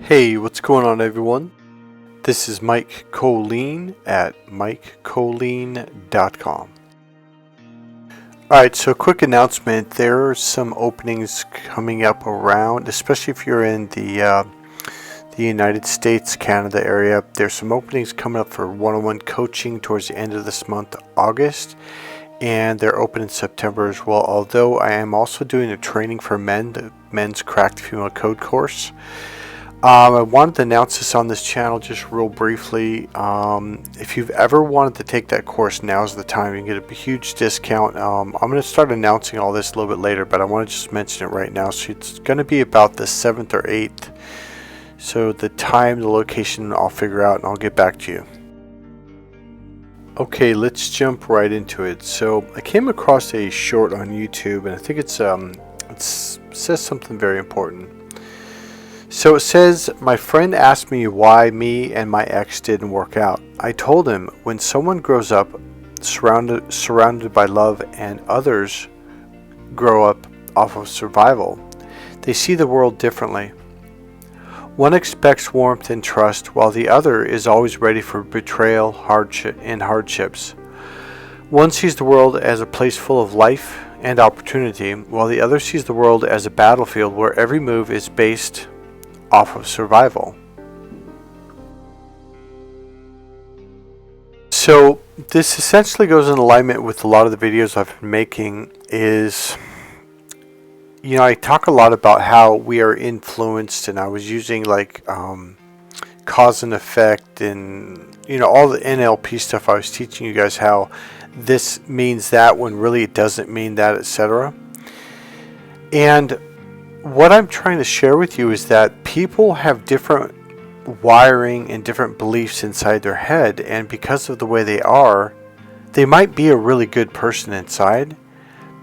Hey, what's going on, everyone? This is Mike Kollin at MikeKollin.com. Alright, so quick announcement. There are some openings coming up around, especially if you're in the United States, Canada area. There's some openings coming up for one-on-one coaching towards the end of this month, August. And they're open in September as well, although I am also doing a training for men, the Men's Cracked Female Code course. I wanted to announce this on this channel just real briefly. If you've ever wanted to take that course, now's the time. You can get a huge discount. I'm going to start announcing all this a little bit later, but I want to just mention it right now. So it's going to be about the 7th or 8th. So the time, the location, I'll figure out and I'll get back to you. Okay, let's jump right into it. So I came across a short on YouTube, and I think it says something very important. So it says, my friend asked me why me and my ex didn't work out. I told him, when someone grows up surrounded by love and others grow up off of survival, they see the world differently. One expects warmth and trust, while the other is always ready for betrayal, hardships. One sees the world as a place full of life and opportunity, while the other sees the world as a battlefield where every move is based off of survival. So this essentially goes in alignment with a lot of the videos I've been making. I talk a lot about how we are influenced, and I was using cause and effect and all the NLP stuff. I was teaching you guys how this means that when really it doesn't mean that, etc. And what I'm trying to share with you is that people have different wiring and different beliefs inside their head, and because of the way they are, they might be a really good person inside,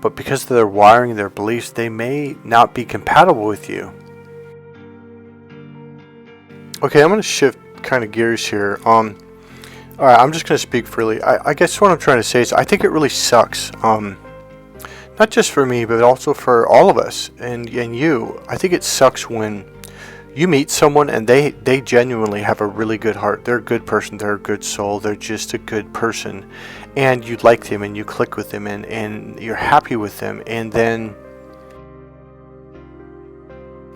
but because of their wiring and their beliefs, they may not be compatible with you. Okay, I'm going to shift kind of gears here. Alright, I'm just going to speak freely. I guess what I'm trying to say is I think it really sucks. Not just for me, but also for all of us and you. I think it sucks when you meet someone and they genuinely have a really good heart. They're a good person. They're a good soul. They're just a good person. And you like them and you click with them and you're happy with them. And then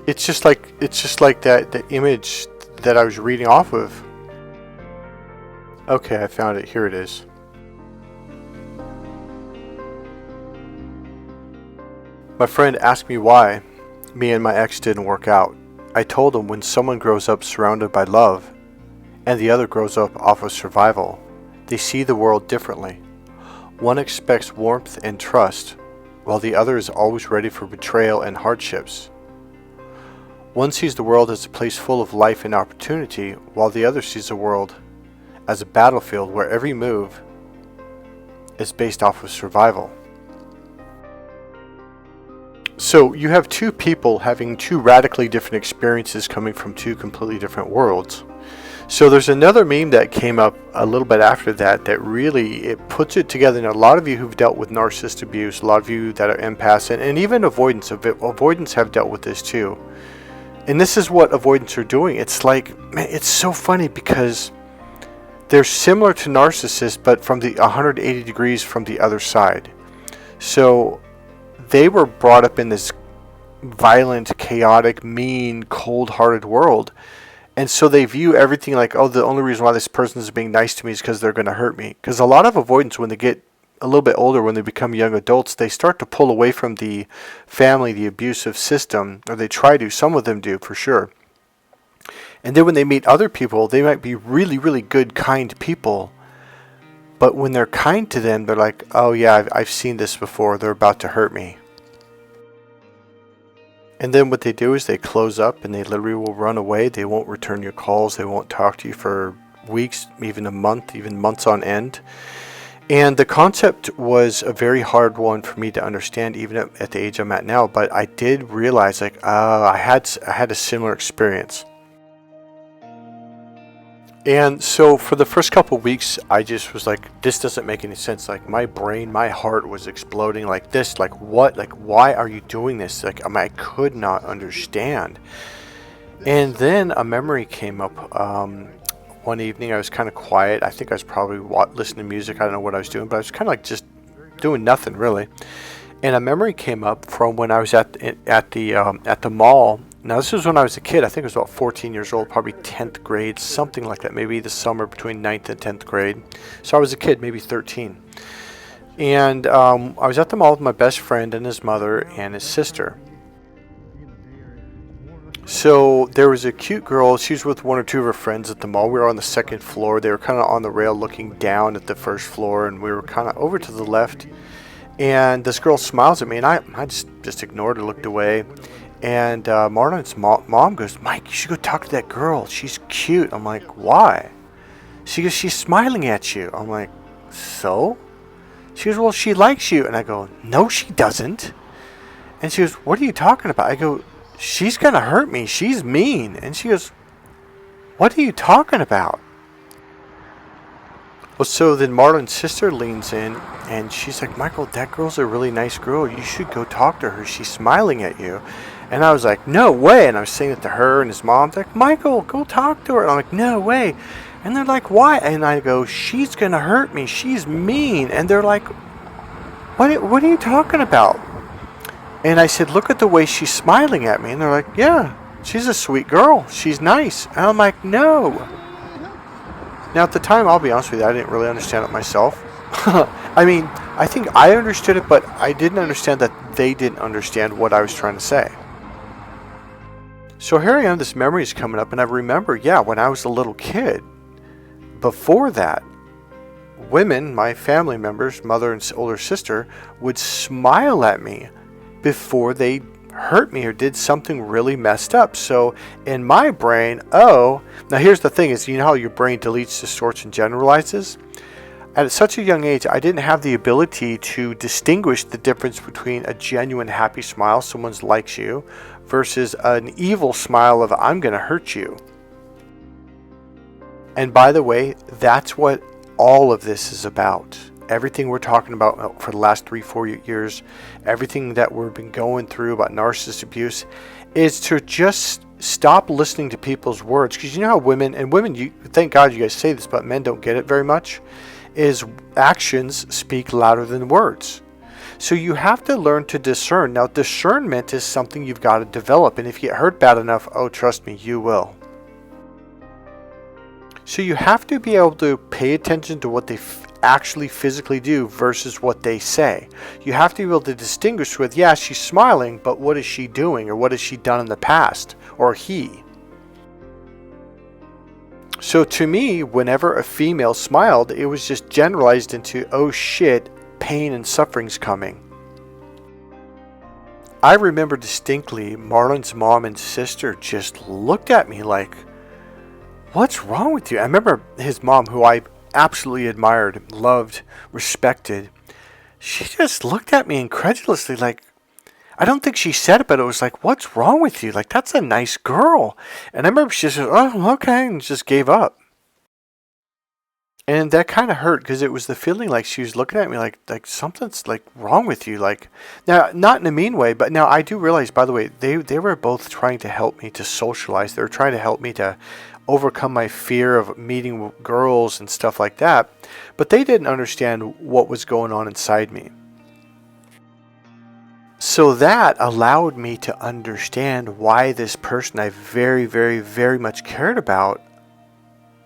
it's just like that the image that I was reading off of. Okay, I found it. Here it is. My friend asked me why me and my ex didn't work out. I told him, when someone grows up surrounded by love and the other grows up off of survival, they see the world differently. One expects warmth and trust, while the other is always ready for betrayal and hardships. One sees the world as a place full of life and opportunity, while the other sees the world as a battlefield where every move is based off of survival. So you have two people having two radically different experiences coming from two completely different worlds. So there's another meme that came up a little bit after that really it puts it together. And a lot of you who've dealt with narcissist abuse, a lot of you that are empaths, and even avoidance have dealt with this too. And this is what avoidance are doing. It's like, man, it's so funny because they're similar to narcissists, but from the 180 degrees from the other side. So they were brought up in this violent, chaotic, mean, cold-hearted world. And so they view everything like, oh, the only reason why this person is being nice to me is because they're going to hurt me. Because a lot of avoidance, when they get a little bit older, when they become young adults, they start to pull away from the family, the abusive system, or they try to. Some of them do, for sure. And then when they meet other people, they might be really, really good, kind people. But when they're kind to them, they're like, oh yeah, I've seen this before. They're about to hurt me. And then what they do is they close up and they literally will run away. They won't return your calls. They won't talk to you for weeks, even a month, even months on end. And the concept was a very hard one for me to understand, even at the age I'm at now. But I did realize, I had a similar experience. And so for the first couple of weeks, I just was like, this doesn't make any sense. Like my brain, my heart was exploding like this. Like what? Like why are you doing this? Like I could not understand. And then a memory came up. One evening I was kind of quiet. I think I was probably listening to music. I don't know what I was doing, but I was kind of like just doing nothing really. And a memory came up from when I was at the mall. Now this was when I was a kid. I think I was about 14 years old, probably 10th grade, something like that. Maybe the summer between 9th and 10th grade. So I was a kid, maybe 13. And I was at the mall with my best friend and his mother and his sister. So there was a cute girl. She was with one or two of her friends at the mall. We were on the second floor. They were kind of on the rail looking down at the first floor, and we were kind of over to the left. And this girl smiles at me, and I just ignored her, looked away. And Marlon's mom goes, "Mike, you should go talk to that girl. She's cute." I'm like, "Why?" She goes, "She's smiling at you." I'm like, "So?" She goes, "Well, she likes you." And I go, "No, she doesn't." And she goes, "What are you talking about?" I go, "She's going to hurt me. She's mean." And she goes, "What are you talking about?" Well, so then Marlon's sister leans in and she's like, "Michael, that girl's a really nice girl. You should go talk to her. She's smiling at you." And I was like, "No way." And I was saying it to her and his mom. They're like, "Michael, go talk to her." And I'm like, "No way." And they're like, "Why?" And I go, "She's going to hurt me. She's mean." And they're like, what are you talking about?" And I said, "Look at the way she's smiling at me." And they're like, "Yeah, she's a sweet girl. She's nice." And I'm like, "No." Now, at the time, I'll be honest with you, I didn't really understand it myself. I mean, I think I understood it, but I didn't understand that they didn't understand what I was trying to say. So here I am, this memory is coming up, and I remember, yeah, when I was a little kid, before that, women, my family members, mother and older sister, would smile at me before they hurt me or did something really messed up. So in my brain, now here's the thing is, you know how your brain deletes, distorts, and generalizes? At such a young age, I didn't have the ability to distinguish the difference between a genuine happy smile, someone likes you, versus an evil smile of I'm going to hurt you. And by the way, that's what all of this is about. Everything we're talking about for the last 3-4 years, everything that we've been going through about narcissist abuse, is to just stop listening to people's words. Because you know how women, you thank God you guys say this, but men don't get it very much, is actions speak louder than words. So you have to learn to discern. Now, discernment is something you've got to develop. And if you get hurt bad enough, oh, trust me, you will. So you have to be able to pay attention to what they actually physically do versus what they say. You have to be able to distinguish with, yeah, she's smiling, but what is she doing, or what has she done in the past, or he. So to me, whenever a female smiled, it was just generalized into, oh shit, pain and suffering's coming. I remember distinctly Marlon's mom and sister just looked at me like, what's wrong with you? I remember his mom, who I absolutely admired, loved, respected. She just looked at me incredulously like, I don't think she said it, but it was like, what's wrong with you? Like, that's a nice girl. And I remember she said, oh, okay, and just gave up. And that kind of hurt because it was the feeling like she was looking at me like something's like wrong with you. Like, now, not in a mean way, but now I do realize, by the way, they were both trying to help me to socialize. They were trying to help me to overcome my fear of meeting girls and stuff like that. But they didn't understand what was going on inside me. So that allowed me to understand why this person I very, very, very much cared about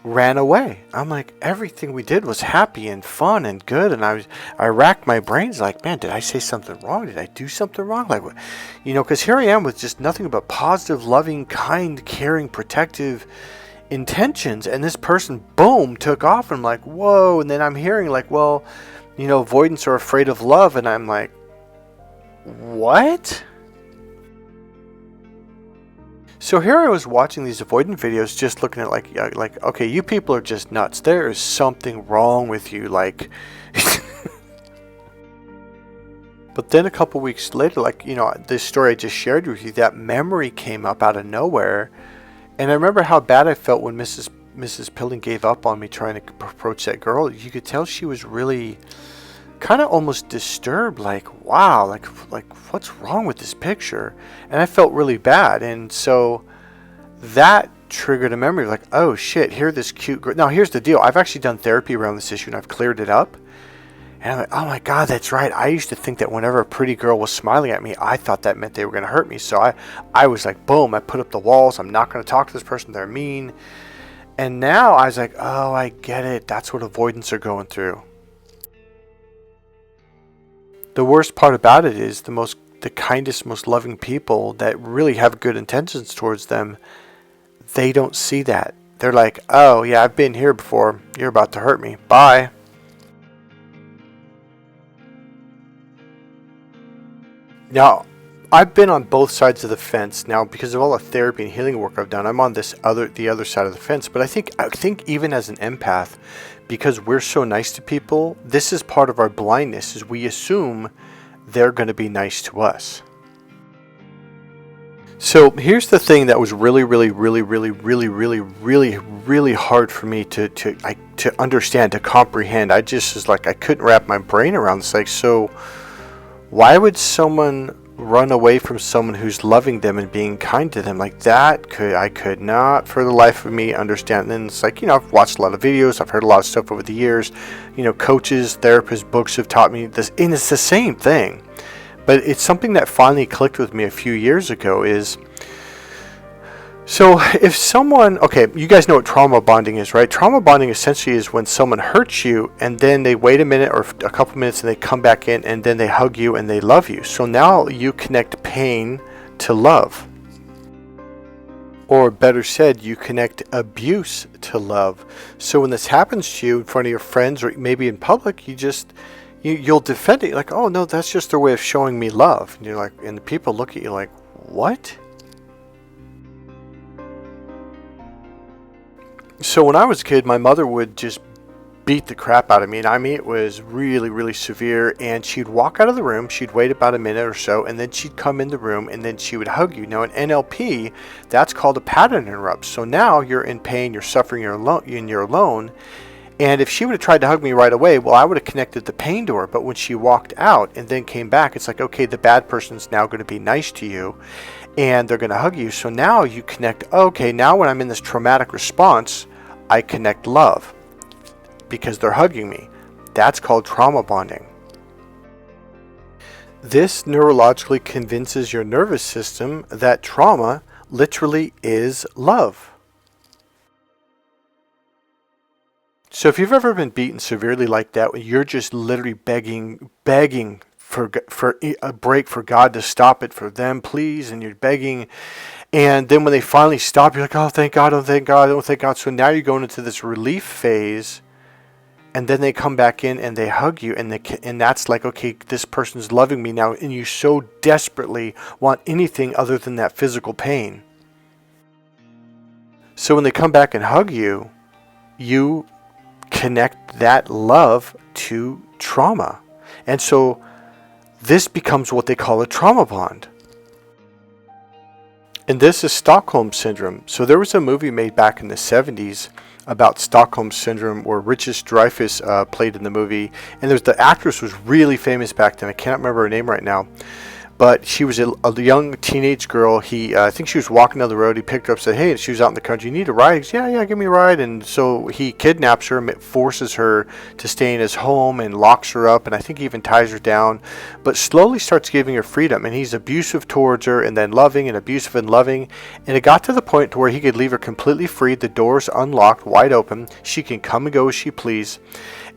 ran away. I'm like, everything we did was happy and fun and good, and I racked my brains like, man, did I say something wrong? Did I do something wrong? Like, because here I am with just nothing but positive, loving, kind, caring, protective intentions, and this person, boom, took off, and I'm like, whoa. And then I'm hearing like, well, avoidance or afraid of love, and I'm like, what? So here I was watching these avoidant videos, just looking at like, okay, you people are just nuts. There is something wrong with you, like. But then a couple weeks later, like, this story I just shared with you, that memory came up out of nowhere, and I remember how bad I felt when Mrs. Pilling gave up on me trying to approach that girl. You could tell she was really kind of almost disturbed, like, wow, like what's wrong with this picture? And I felt really bad. And so that triggered a memory like, oh shit, here this cute girl. Now here's the deal. I've actually done therapy around this issue and I've cleared it up. And I'm like, oh my God, that's right. I used to think that whenever a pretty girl was smiling at me, I thought that meant they were going to hurt me. So I was like, boom, I put up the walls. I'm not going to talk to this person. They're mean. And now I was like, oh, I get it. That's what avoidants are going through. The worst part about it is the kindest, most loving people that really have good intentions towards them, they don't see that. They're like, oh yeah, I've been here before. You're about to hurt me. Bye. Now, I've been on both sides of the fence now because of all the therapy and healing work I've done. I'm on the other side of the fence. But I think even as an empath, because we're so nice to people, this is part of our blindness, is we assume they're going to be nice to us. So here's the thing that was really hard for me to understand, to comprehend. I just was like, I couldn't wrap my brain around this. Like, so why would someone run away from someone who's loving them and being kind to them? Like that, I could not for the life of me understand. And it's like, I've watched a lot of videos, I've heard a lot of stuff over the years, coaches, therapists, books have taught me this, and it's the same thing. But it's something that finally clicked with me a few years ago is, so if someone, okay, you guys know what trauma bonding is, right? Trauma bonding essentially is when someone hurts you and then they wait a minute or a couple minutes and they come back in and then they hug you and they love you. So now you connect pain to love. Or better said, you connect abuse to love. So when this happens to you in front of your friends or maybe in public, you'll defend it. Like, oh no, that's just their way of showing me love. And you're like, and the people look at you like, what? So when I was a kid, my mother would just beat the crap out of me. And I mean, it was really severe. And she'd walk out of the room. She'd wait about a minute or so. And then she'd come in the room and then she would hug you. Now in NLP, that's called a pattern interrupt. So now you're in pain, you're suffering, you're alone. And if she would have tried to hug me right away, well, I would have connected the pain to her. But when she walked out and then came back, it's like, okay, the bad person's now going to be nice to you. And they're going to hug you. So now you connect, okay, now when I'm in this traumatic response, I connect love because they're hugging me. That's called trauma bonding. This neurologically convinces your nervous system that trauma literally is love. So if you've ever been beaten severely like that, you're just literally begging for a break, for God to stop it, for them, please, and you're begging. And then when they finally stop, you're like, oh, thank God, oh, thank God, oh, thank God. So now you're going into this relief phase, and then they come back in and they hug you, and that's like, okay, this person's loving me now, and you so desperately want anything other than that physical pain. So when they come back and hug you, you connect that love to trauma. And so this becomes what they call a trauma bond. And this is Stockholm Syndrome. So there was a movie made back in the 70s about Stockholm Syndrome where Richard Dreyfuss played in the movie. And the actress was really famous back then. I can't remember her name right now. But she was a young teenage girl. I think she was walking down the road. He picked her up and said, hey, she was out in the country. You need a ride? He goes, yeah, give me a ride. And so he kidnaps her, forces her to stay in his home and locks her up. And I think he even ties her down. But slowly starts giving her freedom. And he's abusive towards her and then loving and abusive and loving. And it got to the point to where he could leave her completely free. The door's unlocked, wide open. She can come and go as she please.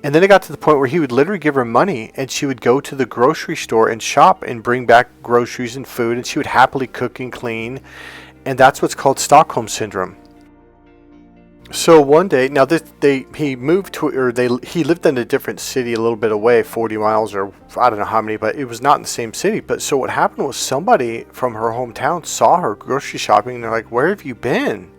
And then it got to the point where he would literally give her money and she would go to the grocery store and shop and bring back groceries and food, and she would happily cook and clean. And that's what's called Stockholm Syndrome. So one day, now he lived in a different city a little bit away, 40 miles or I don't know how many, but it was not in the same city. But so what happened was somebody from her hometown saw her grocery shopping and they're like, where have you been?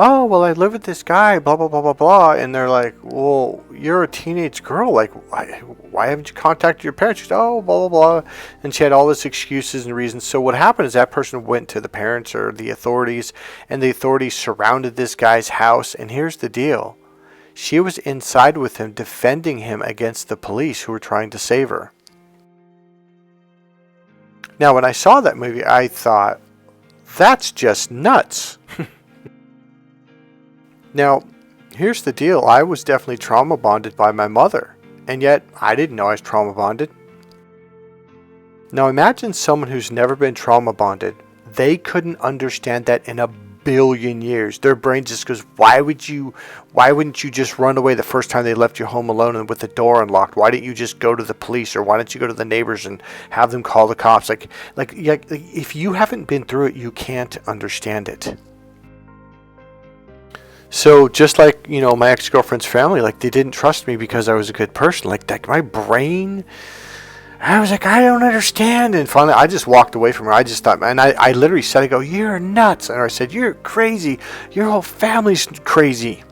Oh, well, I live with this guy, blah, blah, blah, blah, blah. And they're like, well, you're a teenage girl. Like, why haven't you contacted your parents? She said, oh, blah, blah, blah. And she had all this excuses and reasons. So what happened is that person went to the parents or the authorities, and the authorities surrounded this guy's house. And here's the deal. She was inside with him, defending him against the police who were trying to save her. Now, when I saw that movie, I thought, that's just nuts. Now, here's the deal. I was definitely trauma bonded by my mother, and yet I didn't know I was trauma bonded. Now imagine someone who's never been trauma bonded. They couldn't understand that in a billion years. Their brain just goes, why wouldn't you just run away the first time they left you home alone and with the door unlocked? Why didn't you just go to the police, or why don't you go to the neighbors and have them call the cops? Like if you haven't been through it, you can't understand it. So just like, my ex-girlfriend's family, like they didn't trust me because I was a good person. Like my brain, I was like, I don't understand. And finally, I just walked away from her. I just thought, and I literally said, I go, you're nuts. And I said, you're crazy. Your whole family's crazy.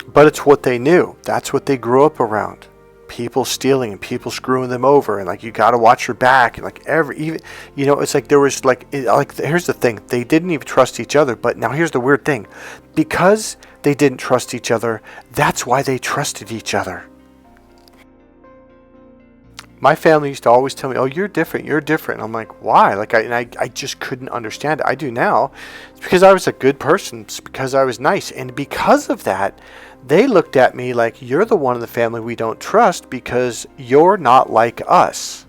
But it's what they knew. That's what they grew up around. People stealing and people screwing them over. And like, you got to watch your back. And like it's like there was here's the thing. They didn't even trust each other. But now here's the weird thing. Because they didn't trust each other, that's why they trusted each other. My family used to always tell me, oh, you're different. And I'm like, why? Like, I just couldn't understand it. I do now. It's because I was a good person. It's because I was nice. And because of that, they looked at me like, you're the one in the family we don't trust because you're not like us.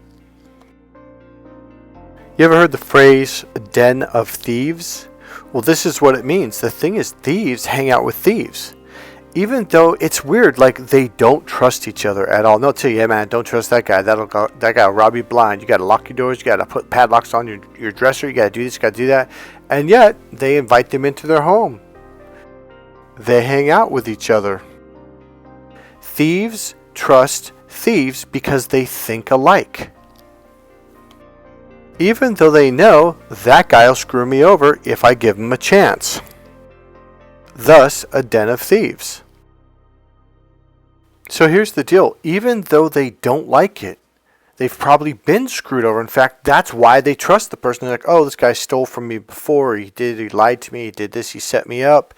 You ever heard the phrase, den of thieves? Well, this is what it means. The thing is, thieves hang out with thieves. Even though it's weird, like they don't trust each other at all. They'll tell you, hey man, don't trust that guy. That guy will rob you blind. You got to lock your doors. You got to put padlocks on your dresser. You got to do this, you got to do that. And yet, they invite them into their home. They hang out with each other. Thieves trust thieves because they think alike. Even though they know that guy will screw me over if I give him a chance. Thus, a den of thieves. So here's the deal. Even though they don't like it, they've probably been screwed over. In fact, that's why they trust the person. They're like, oh, this guy stole from me before. He lied to me. He did this. He set me up.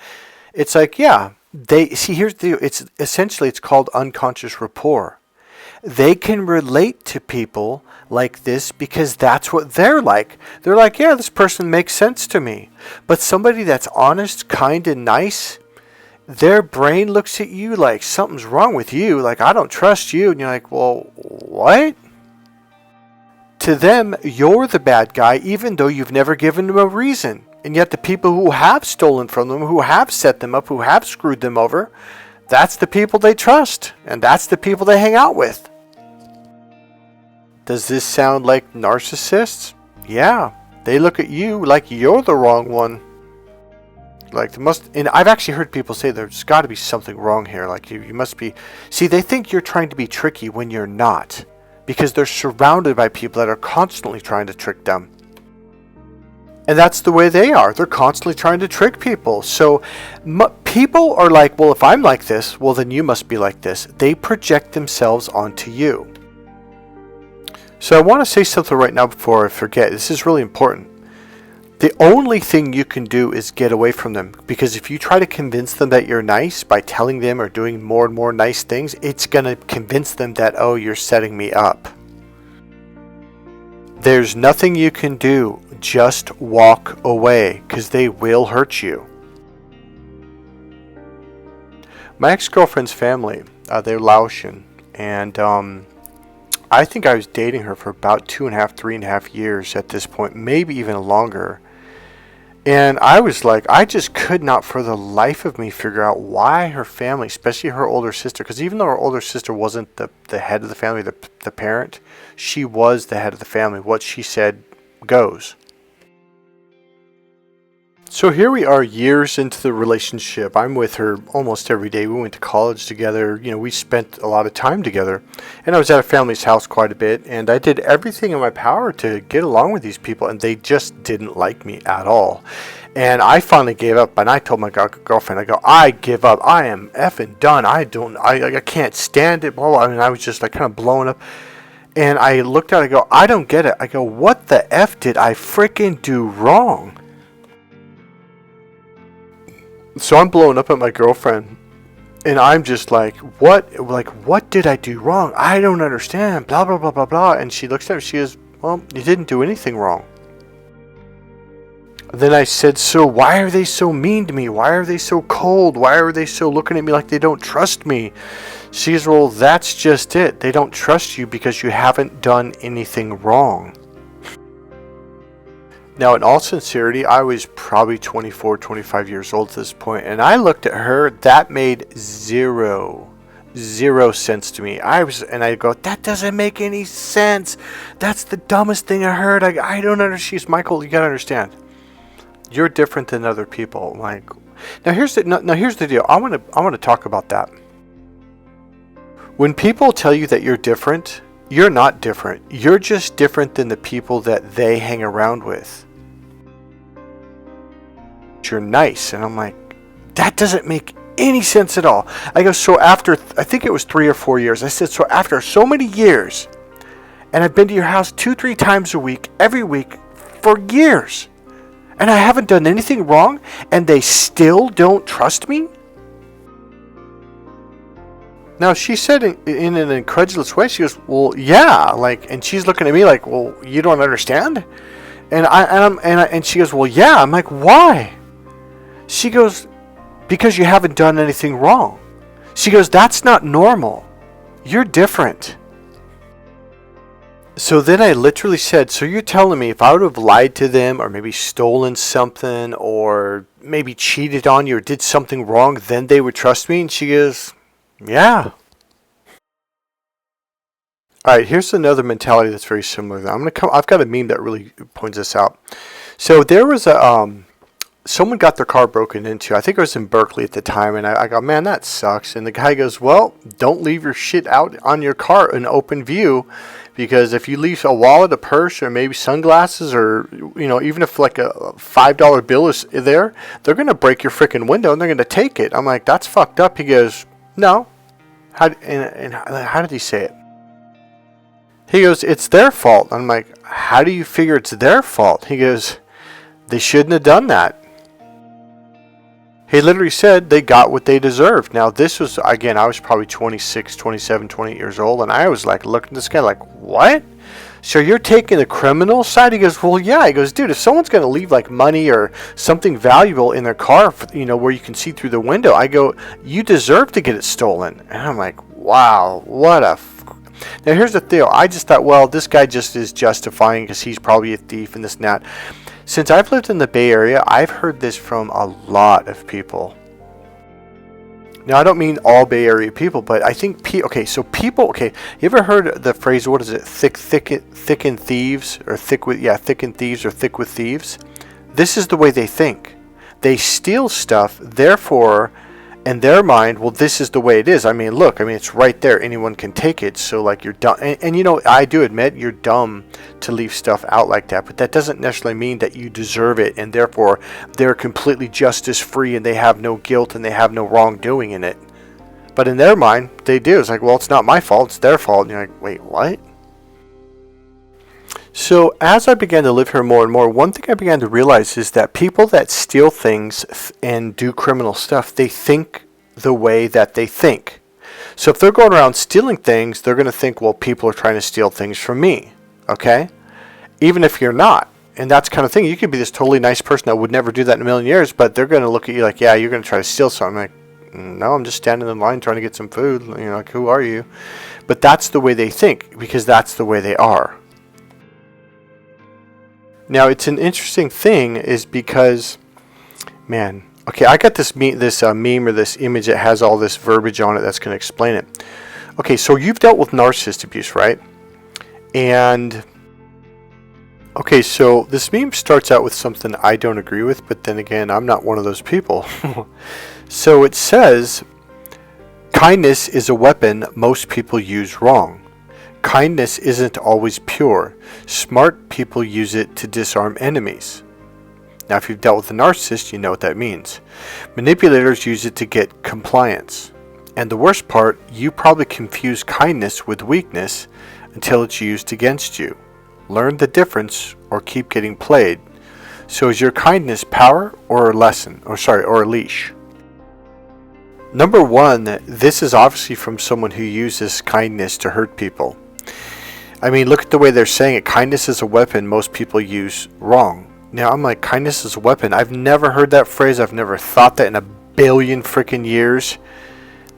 It's like, yeah. Here's the deal. It's called unconscious rapport. They can relate to people like this because that's what they're like. They're like, yeah, this person makes sense to me. But somebody that's honest, kind, and nice, their brain looks at you like something's wrong with you. Like, I don't trust you. And you're like, well, what? To them, you're the bad guy, even though you've never given them a reason. And yet the people who have stolen from them, who have set them up, who have screwed them over, that's the people they trust. And that's the people they hang out with. Does this sound like narcissists? Yeah. They look at you like you're the wrong one. Like and I've actually heard people say there's got to be something wrong here. Like you must be. See, they think you're trying to be tricky when you're not, because they're surrounded by people that are constantly trying to trick them. And that's the way they are. They're constantly trying to trick people. So people are like, well, if I'm like this, well, then you must be like this. They project themselves onto you. So I want to say something right now before I forget. This is really important. The only thing you can do is get away from them. Because if you try to convince them that you're nice by telling them or doing more and more nice things, it's going to convince them that, oh, you're setting me up. There's nothing you can do. Just walk away, because they will hurt you. My ex-girlfriend's family, they're Laotian. And I think I was dating her for about 3.5 years at this point, maybe even longer. And I was like, I just could not for the life of me figure out why her family, especially her older sister, because even though her older sister wasn't the head of the family, the parent, she was the head of the family. What she said goes. So here we are years into the relationship. I'm with her almost every day. We went to college together. We spent a lot of time together. And I was at a family's house quite a bit. And I did everything in my power to get along with these people. And they just didn't like me at all. And I finally gave up. And I told my girlfriend, I give up. I am effing done. I can't stand it. Blah, blah. I mean, I was just like kind of blowing up. And I looked at it, I don't get it. I go, what the F did I freaking do wrong? So I'm blowing up at my girlfriend, and I'm just like, what did I do wrong? I don't understand, blah, blah, blah, blah, blah. And she looks at me, she goes, well, you didn't do anything wrong. Then I said, so why are they so mean to me? Why are they so cold? Why are they so looking at me like they don't trust me? She goes, well, that's just it. They don't trust you because you haven't done anything wrong. Now, in all sincerity, I was probably 24, 25 years old at this point, and I looked at her. That made zero sense to me. I go, that doesn't make any sense. That's the dumbest thing I heard. I don't understand. She's, Michael, you gotta understand. You're different than other people. Like, now here's the deal. I want to talk about that. When people tell you that you're different, you're not different. You're just different than the people that they hang around with. You're nice. And I'm like, that doesn't make any sense at all. I go, so after, I think it was 3 or 4 years, I said, so after so many years, and I've been to your house 2-3 times a week, every week, for years, and I haven't done anything wrong, and they still don't trust me? Now, she said in an incredulous way, she goes, well, yeah, like, and she's looking at me like, well, you don't understand? And she goes, well, yeah. I'm like, why? She goes, because you haven't done anything wrong. She goes, that's not normal. You're different. So then I literally said, so you're telling me if I would have lied to them or maybe stolen something or maybe cheated on you or did something wrong, then they would trust me? And she goes, yeah. All right, here's another mentality that's very similar. I've got a meme that really points this out. So there was someone got their car broken into. I think it was in Berkeley at the time, and I go, man, that sucks. And the guy goes, well, don't leave your shit out on your car in open view, because if you leave a wallet, a purse, or maybe sunglasses, or even if like a $5 bill is there, they're gonna break your freaking window and they're gonna take it. I'm like, that's fucked up. He goes, no. How did he say it? He goes, it's their fault. I'm like, how do you figure it's their fault? He goes, they shouldn't have done that. He literally said they got what they deserved. Now, this was, again, I was probably 26, 27, 28 years old, and I was like looking at this guy like, what? So you're taking the criminal side? He goes, well, yeah. He goes, dude, if someone's going to leave like money or something valuable in their car, where you can see through the window, I go, you deserve to get it stolen. And I'm like, wow, what a... Now, here's the deal. I just thought, well, this guy just is justifying because he's probably a thief and this and that. Since I've lived in the Bay Area, I've heard this from a lot of people. Now, I don't mean all Bay Area people, but I think people. You ever heard the phrase? What is it? Thick and thieves, or thick and thieves, or thick with thieves. This is the way they think. They steal stuff, therefore, in their mind, well, this is the way it is. I mean, look, it's right there. Anyone can take it. So, like, you're dumb. And I do admit you're dumb to leave stuff out like that. But that doesn't necessarily mean that you deserve it. And therefore, they're completely justice free and they have no guilt and they have no wrongdoing in it. But in their mind, they do. It's like, well, it's not my fault. It's their fault. And you're like, wait, what? So as I began to live here more and more, one thing I began to realize is that people that steal things and do criminal stuff, they think the way that they think. So if they're going around stealing things, they're going to think, well, people are trying to steal things from me, okay? Even if you're not. And that's kind of thing. You could be this totally nice person that would never do that in a million years, but they're going to look at you like, yeah, you're going to try to steal something. I'm like, no, I'm just standing in line trying to get some food. Like, who are you? But that's the way they think, because that's the way they are. Now, it's an interesting thing is because, man, okay, I got this meme or this image that has all this verbiage on it that's going to explain it. Okay, so you've dealt with narcissist abuse, right? And, okay, so this meme starts out with something I don't agree with, but then again, I'm not one of those people. So it says, kindness is a weapon most people use wrong. Kindness isn't always pure. Smart people use it to disarm enemies. Now, if you've dealt with a narcissist, you know what that means. Manipulators use it to get compliance. And the worst part, you probably confuse kindness with weakness until it's used against you. Learn the difference or keep getting played. So is your kindness power or a lesson? Or a leash? Number one, this is obviously from someone who uses kindness to hurt people. I mean, look at the way they're saying it. Kindness is a weapon most people use wrong. Now I'm like, kindness is a weapon. I've never heard that phrase. I've never thought that in a billion freaking years.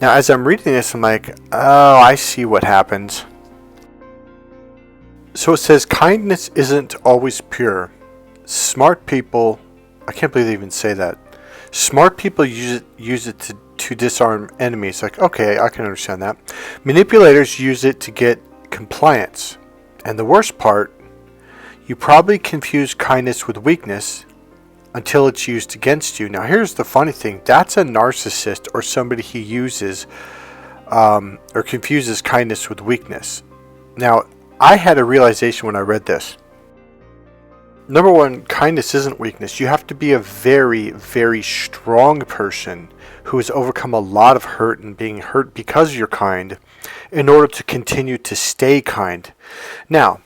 Now as I'm reading this, I'm like, oh, I see what happens. So it says, kindness isn't always pure. Smart people, I can't believe they even say that. Smart people use it to disarm enemies. Like, okay, I can understand that. Manipulators use it to get compliance. And the worst part, you probably confuse kindness with weakness until it's used against you. Now here's the funny thing. That's a narcissist, or somebody he uses or confuses kindness with weakness. Now, I had a realization when I read this. Number one, kindness isn't weakness. You have to be a very, very strong person who has overcome a lot of hurt and being hurt because you're kind in order to continue to stay kind. Now,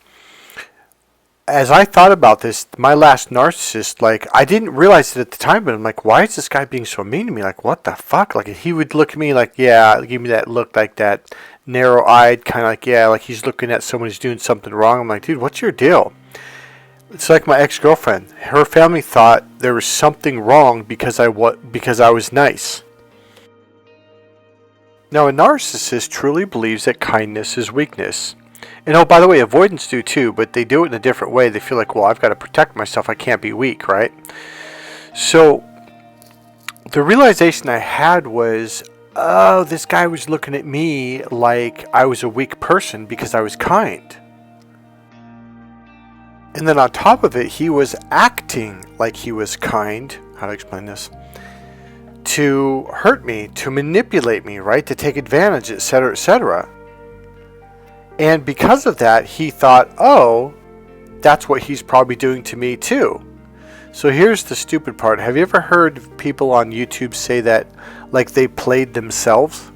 as I thought about this, my last narcissist, like, I didn't realize it at the time, but I'm like, why is this guy being so mean to me? Like, what the fuck? Like, he would look at me like, yeah, give me that look, like that narrow-eyed, kind of like, yeah, like he's looking at someone who's doing something wrong. I'm like, dude, what's your deal? It's like my ex-girlfriend. Her family thought there was something wrong because I was nice. Now, a narcissist truly believes that kindness is weakness. And oh, by the way, avoidance do too, but they do it in a different way. They feel like, well, I've got to protect myself. I can't be weak, right? So the realization I had was, oh, this guy was looking at me like I was a weak person because I was kind. And then on top of it, he was acting like he was kind. How to explain this? To hurt me, to manipulate me, right? To take advantage, etc., etc. And because of that, he thought, oh, that's what he's probably doing to me too. So here's the stupid part. Have you ever heard people on YouTube say that like they played themselves?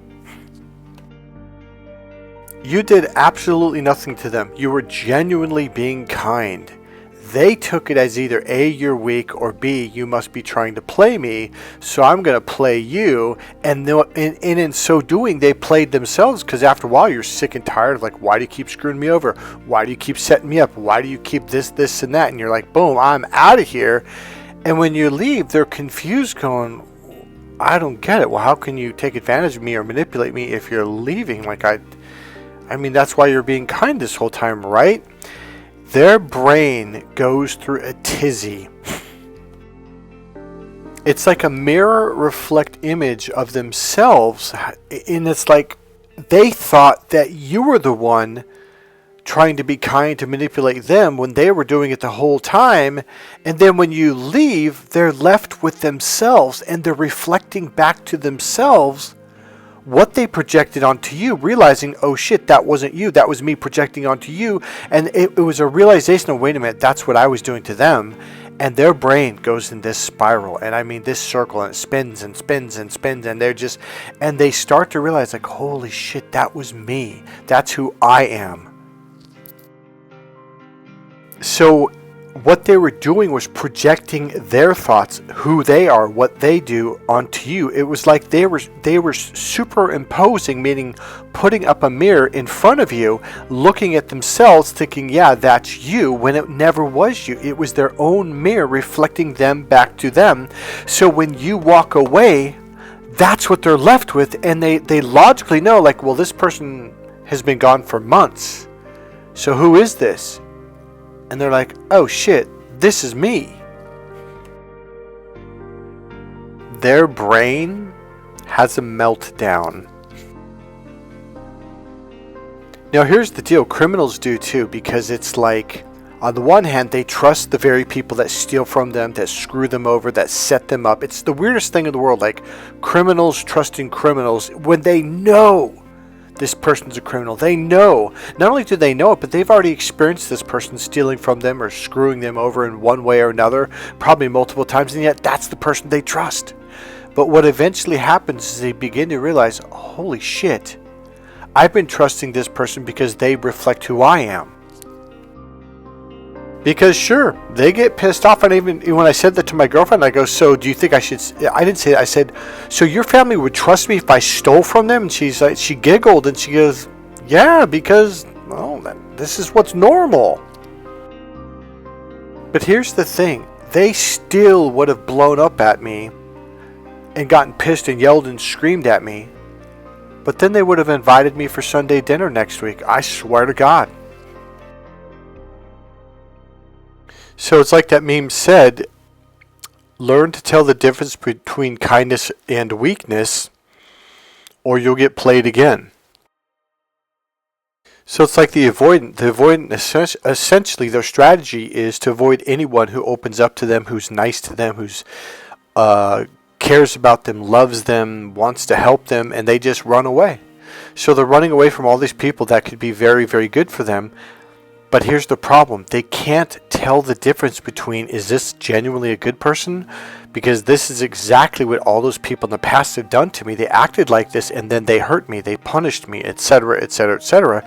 You did absolutely nothing to them. You were genuinely being kind. They took it as either A, you're weak, or B, you must be trying to play me, so I'm going to play you. And in so doing, they played themselves, because after a while, you're sick and tired. Like, why do you keep screwing me over? Why do you keep setting me up? Why do you keep this, and that? And you're like, boom, I'm out of here. And when you leave, they're confused, going, I don't get it. Well, how can you take advantage of me or manipulate me if you're leaving? Like, I mean, that's why you're being kind this whole time, right? Their brain goes through a tizzy. It's like a mirror reflect image of themselves. And it's like they thought that you were the one trying to be kind to manipulate them when they were doing it the whole time. And then when you leave, they're left with themselves and they're reflecting back to themselves what they projected onto you, realizing, oh shit, that wasn't you, that was me projecting onto you. And it was a realization of, wait a minute, that's what I was doing to them. And their brain goes in this spiral, and I mean this circle, and it spins and spins and spins, and they start to realize, like, holy shit, that was me, that's who I am. So what they were doing was projecting their thoughts, who they are, what they do, onto you. It was like they were superimposing, meaning putting up a mirror in front of you, looking at themselves, thinking, yeah, that's you, when it never was you. It was their own mirror reflecting them back to them. So when you walk away, that's what they're left with, and they logically know, like, well, this person has been gone for months, so who is this? And they're like, oh shit, this is me. Their brain has a meltdown. Now here's the deal, criminals do too, because it's like, on the one hand, they trust the very people that steal from them, that screw them over, that set them up. It's the weirdest thing in the world, like criminals trusting criminals when they know this person's a criminal. They know. Not only do they know it, but they've already experienced this person stealing from them or screwing them over in one way or another, probably multiple times, and yet that's the person they trust. But what eventually happens is they begin to realize, holy shit, I've been trusting this person because they reflect who I am. Because sure, they get pissed off, and even when I said that to my girlfriend, I go, so do you think I should, I didn't say that, I said, so your family would trust me if I stole from them? And she's like, she giggled and she goes, yeah, because, well, this is what's normal. But here's the thing, they still would have blown up at me and gotten pissed and yelled and screamed at me. But then they would have invited me for Sunday dinner next week. I swear to God. So it's like that meme said, learn to tell the difference between kindness and weakness, or you'll get played again. So it's like the avoidant. The avoidant, essentially, their strategy is to avoid anyone who opens up to them, who's nice to them, who's cares about them, loves them, wants to help them, and they just run away. So they're running away from all these people that could be very, very good for them. But here's the problem. They can't tell the difference between, is this genuinely a good person? Because this is exactly what all those people in the past have done to me. They acted like this and then they hurt me. They punished me, etc., etc., etc.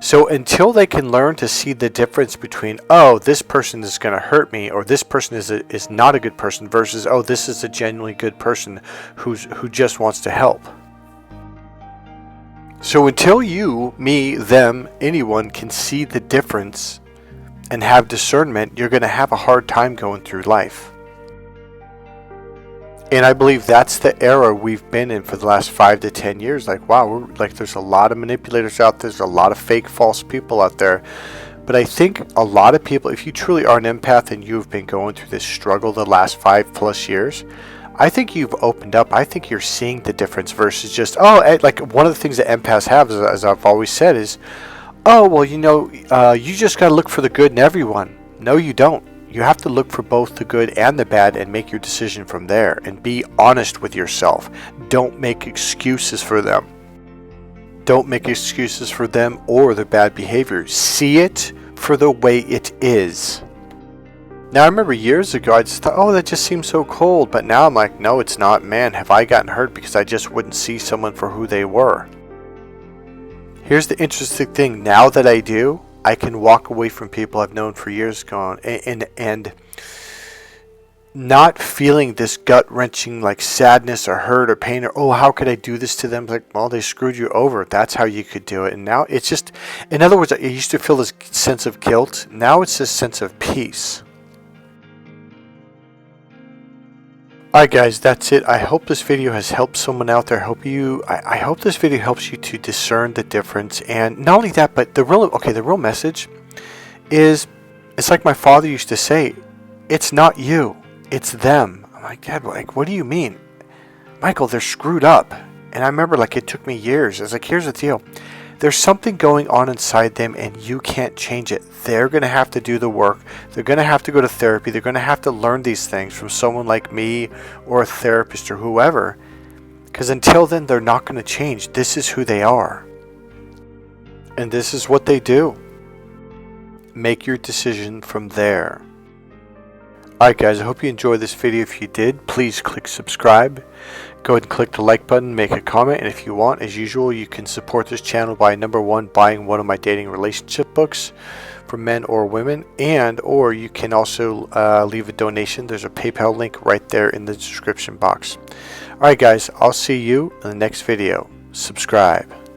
So until they can learn to see the difference between, oh, this person is going to hurt me, or this person is not a good person, versus, oh, this is a genuinely good person who just wants to help. So until you, me, them, anyone can see the difference and have discernment, you're going to have a hard time going through life. And I believe that's the era we've been in for the last 5 to 10 years. Like, wow, there's a lot of manipulators out there. There's a lot of fake, false people out there. But I think a lot of people, if you truly are an empath and you've been going through this struggle the last 5+ years, I think you've opened up. I think you're seeing the difference versus just, like one of the things that empaths have, as I've always said, is, you just got to look for the good in everyone. No, you don't. You have to look for both the good and the bad and make your decision from there and be honest with yourself. Don't make excuses for them. Don't make excuses for them or their bad behavior. See it for the way it is. Now, I remember years ago, I just thought, that just seems so cold. But now I'm like, no, it's not. Man, have I gotten hurt because I just wouldn't see someone for who they were. Here's the interesting thing. Now that I do, I can walk away from people I've known for years gone and not feeling this gut-wrenching like sadness or hurt or pain or, how could I do this to them? Like, well, they screwed you over. That's how you could do it. And now it's just, in other words, I used to feel this sense of guilt. Now it's this sense of peace. Alright guys, that's it. I hope this video has helped someone out there. I hope this video helps you to discern the difference. And not only that, but the real message is, it's like my father used to say, it's not you, it's them. I'm like, Dad, what do you mean? Michael, they're screwed up. And I remember it took me years. I was like, here's the deal. There's something going on inside them and you can't change it. They're going to have to do the work. They're going to have to go to therapy. They're going to have to learn these things from someone like me or a therapist or whoever. Because until then, they're not going to change. This is who they are. And this is what they do. Make your decision from there. Alright guys, I hope you enjoyed this video. If you did, please click subscribe. Go ahead and click the like button, make a comment, and if you want, as usual, you can support this channel by, number one, buying one of my dating relationship books for men or women, or you can also leave a donation. There's a PayPal link right there in the description box. Alright guys, I'll see you in the next video. Subscribe.